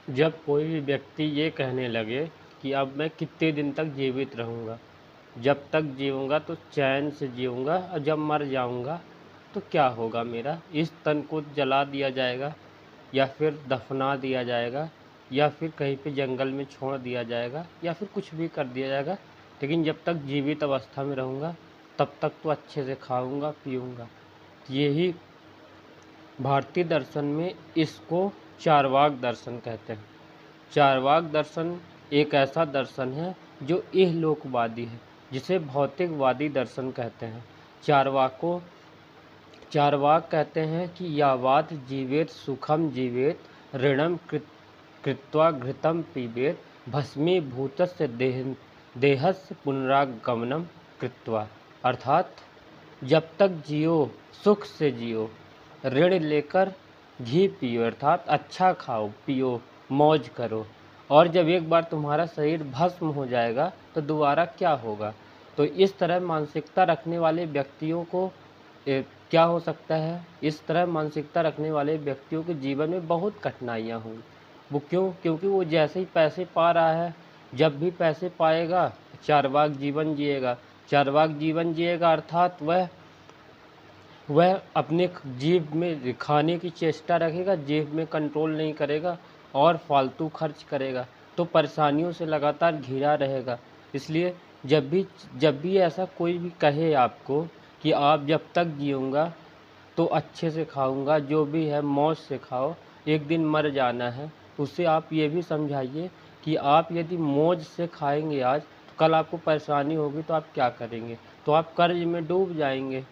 जब कोई भी व्यक्ति ये कहने लगे कि अब मैं कितने दिन तक जीवित रहूँगा, जब तक जीऊँगा तो चैन से जीऊँगा और जब मर जाऊँगा तो क्या होगा मेरा? इस तन को जला दिया जाएगा या फिर दफना दिया जाएगा या फिर कहीं पे जंगल में छोड़ दिया जाएगा या फिर कुछ भी कर दिया जाएगा, लेकिन जब तक जीवित अवस्था में रहूँगा तब तक तो अच्छे से खाऊँगा, पीऊँगा। यही भारतीय दर्शन में इसको चार्वाक दर्शन कहते हैं। चार्वाक दर्शन एक ऐसा दर्शन है जो इहलोकवादी है, जिसे भौतिकवादी दर्शन कहते हैं। चार्वाकों चार्वाक कहते हैं कि यावत् जीवेत सुखम जीवेत ऋणम कृत्वा घृतम पीबेत भस्मीभूतस्य देहस्य पुनरागमनम कृत्वा। अर्थात जब तक जियो सुख से जियो, ऋण लेकर घी पियो अर्थात अच्छा खाओ पियो मौज करो, और जब एक बार तुम्हारा शरीर भस्म हो जाएगा तो दोबारा क्या होगा। तो इस तरह मानसिकता रखने वाले व्यक्तियों को क्या हो सकता है, इस तरह मानसिकता रखने वाले व्यक्तियों के जीवन में बहुत कठिनाइयाँ होंगी। वो क्यों? क्योंकि वो जैसे ही पैसे पा रहा है, जब भी पैसे पाएगा चार्वाक जीवन जिएगा। चार्वाक जीवन जिएगा अर्थात वह अपने जेब में खाने की चेष्टा रखेगा, जेब में कंट्रोल नहीं करेगा और फालतू खर्च करेगा, तो परेशानियों से लगातार घिरा रहेगा। इसलिए जब भी ऐसा कोई भी कहे आपको कि आप जब तक जीऊँगा तो अच्छे से खाऊँगा, जो भी है मौज से खाओ, एक दिन मर जाना है, उसे आप ये भी समझाइए कि आप यदि मौज से खाएँगे आज, तो कल आपको परेशानी होगी तो आप क्या करेंगे? तो आप कर्ज़ में डूब जाएँगे।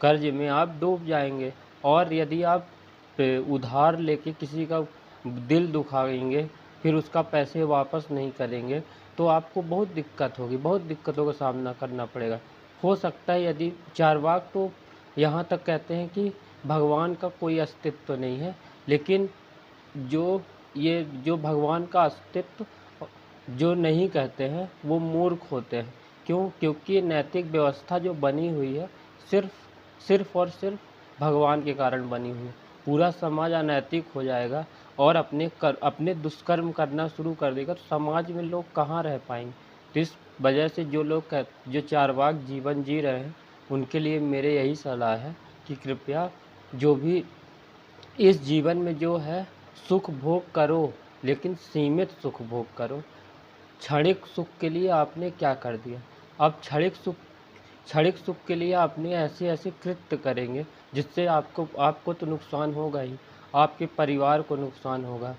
कर्ज में आप डूब जाएंगे, और यदि आप उधार लेके किसी का दिल दुखाएंगे, फिर उसका पैसे वापस नहीं करेंगे, तो आपको बहुत दिक्कत होगी, बहुत दिक्कतों का सामना करना पड़ेगा। हो सकता है यदि चार्वाक तो यहाँ तक कहते हैं कि भगवान का कोई अस्तित्व नहीं है, लेकिन जो भगवान का अस्तित्व जो नहीं कहते हैं वो मूर्ख होते हैं। क्यों? क्योंकि नैतिक व्यवस्था जो बनी हुई है सिर्फ और सिर्फ भगवान के कारण बनी हुई है। पूरा समाज अनैतिक हो जाएगा और अपने दुष्कर्म करना शुरू कर देगा, तो समाज में लोग कहाँ रह पाएंगे। तो इस वजह से जो चार्वाक जीवन जी रहे हैं, उनके लिए मेरे यही सलाह है कि कृपया जो भी इस जीवन में जो है सुख भोग करो, लेकिन सीमित सुख भोग करो। क्षणिक सुख के लिए आपने क्या कर दिया? अब क्षणिक सुख के लिए आपने ऐसे कृत्य करेंगे जिससे आपको तो नुकसान होगा ही, आपके परिवार को नुकसान होगा।